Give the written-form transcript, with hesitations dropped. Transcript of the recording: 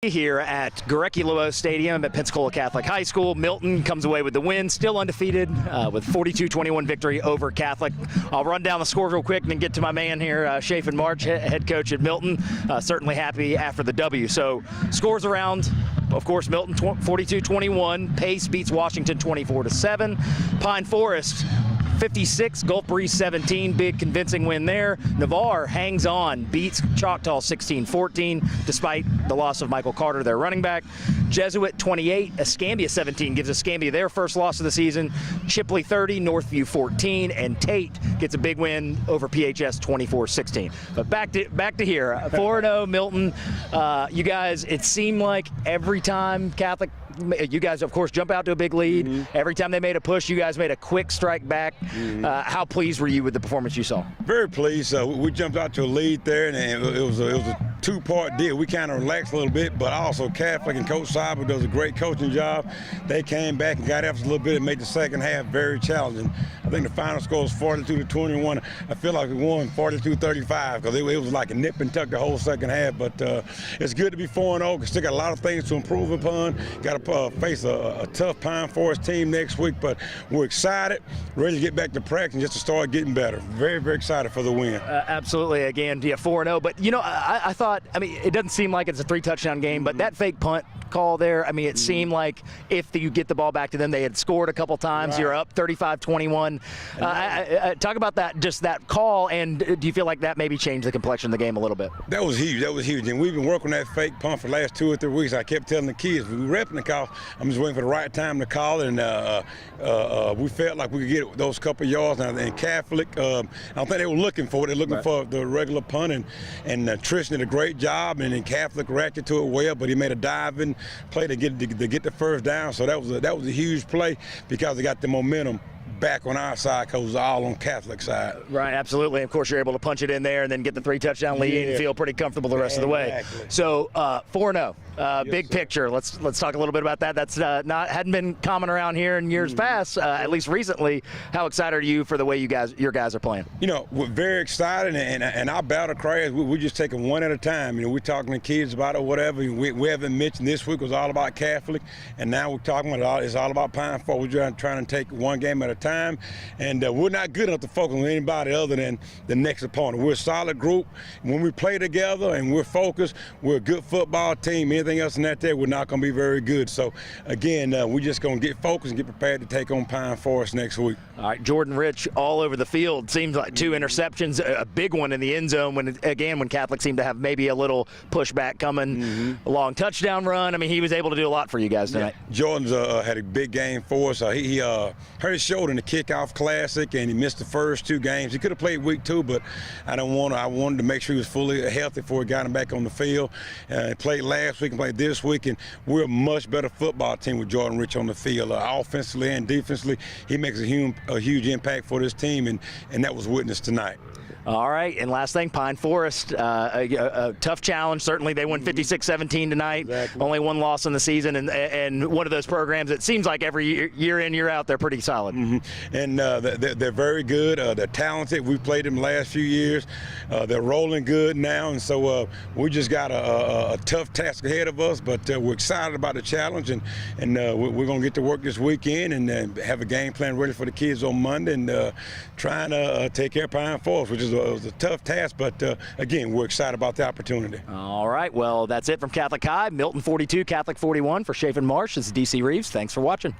Here at Gorecki-Lowe Stadium at Pensacola Catholic High School. Milton comes away with the win, still undefeated with 42-21 victory over Catholic. I'll run down the score real quick and then get to my man here, Chafan, Marsh, head coach at Milton. Certainly happy after the W. So scores around, of course, Milton 42-21. Pace beats Washington 24-7. Pine Forest 56, Gulf Breeze 17, big convincing win there. Navarre hangs on, beats Choctaw 16-14, despite the loss of Michael Carter, their running back. Jesuit 28, Escambia 17 gives Escambia their first loss of the season. Chipley 30, Northview 14, and Tate gets a big win over PHS 24-16. But back to here, 4-0 Milton. You guys, it seemed like every time Catholic, you guys, of course, jump out to a big lead. Every time they made a push, you guys made a quick strike back. How pleased were you with the performance you saw? Very pleased. We jumped out to a lead there, and it was a two-part deal. We kind of relaxed a little bit, but also Catholic and Coach Cyber does a great coaching job. They came back and got after us a little bit and made the second half very challenging. I think the final score was 42-21. I feel like we won 42-35 because it was like a nip and tuck the whole second half. But it's good to be 4-0. Still got a lot of things to improve upon. Got to face a tough Pine Forest team next week, but we're excited, ready to get back to practice and just to start getting better. Very, very excited for the win. Absolutely. Again, yeah, 4-0. But, you know, I thought, I mean, it doesn't seem like it's a 3-touchdown game, but that fake punt call there, I mean, it seemed like if you get the ball back to them, they had scored a couple times. Right. You're up 35-21. Talk about that, just that call, and do you feel like that maybe changed the complexion of the game a little bit? That was huge. That was huge. And we've been working on that fake punt for the last 2 or 3 weeks. I kept telling the kids, we were repping the call. I'm just waiting for the right time to call it, and we felt like we could get those couple yards. And Catholic, I don't think they were looking for it. They're looking for the regular punt, and Tristan did a great job, and then Catholic reacted to it well, but he made a diving play to get the first down. So that was a huge play because they got the momentum back on our side because it was all on Catholic side. Right, absolutely. Of course, you're able to punch it in there and then get the 3-touchdown lead and feel pretty comfortable the rest of the way. So 4-0, big picture. Let's talk a little bit about that. That's hadn't been common around here in years past, at least recently. How excited are you for the way your guys are playing? You know, we're very excited, and our battle cry, we're just taking one at a time. You know, we're talking to kids about it, whatever. We haven't mentioned this week was all about Catholic, and now we're talking about it's all about Pine Forest. We're trying to take one game at a time. And we're not good enough to focus on anybody other than the next opponent. We're a solid group. When we play together and we're focused, we're a good football team. Anything else than that there, we're not going to be very good. So, again, we're just going to get focused and get prepared to take on Pine Forest next week. All right, Jordan Rich all over the field. Seems like 2 interceptions, a big one in the end zone when Catholic seemed to have maybe a little pushback coming, a long touchdown run. I mean, he was able to do a lot for you guys tonight. Yeah. Jordan's had a big game for us. He hurt his shoulder in the kickoff classic, and he missed the first 2 games. He could have played week 2, but I wanted to make sure he was fully healthy before we got him back on the field. He played last week and played this week, and we're a much better football team with Jordan Rich on the field. Offensively and defensively, he makes a huge impact for this team, and that was witnessed tonight. All right, and last thing, Pine Forest, a tough challenge. Certainly, they won 56-17 tonight. Exactly. Only 1 loss in the season, and one of those programs that seems like every year in, year out, they're pretty solid. And they're very good. They're talented. We've played them the last few years. They're rolling good now, and so we just got a tough task ahead of us, but we're excited about the challenge, and we're going to get to work this weekend and have a game plan ready for the kids on Monday, and trying to take care of Pine Forest, which is it was a tough task, but again, we're excited about the opportunity. All right, well, that's it from Catholic High. Milton 42, Catholic 41. For Chafan Marsh, this is DC Reeves. Thanks for watching.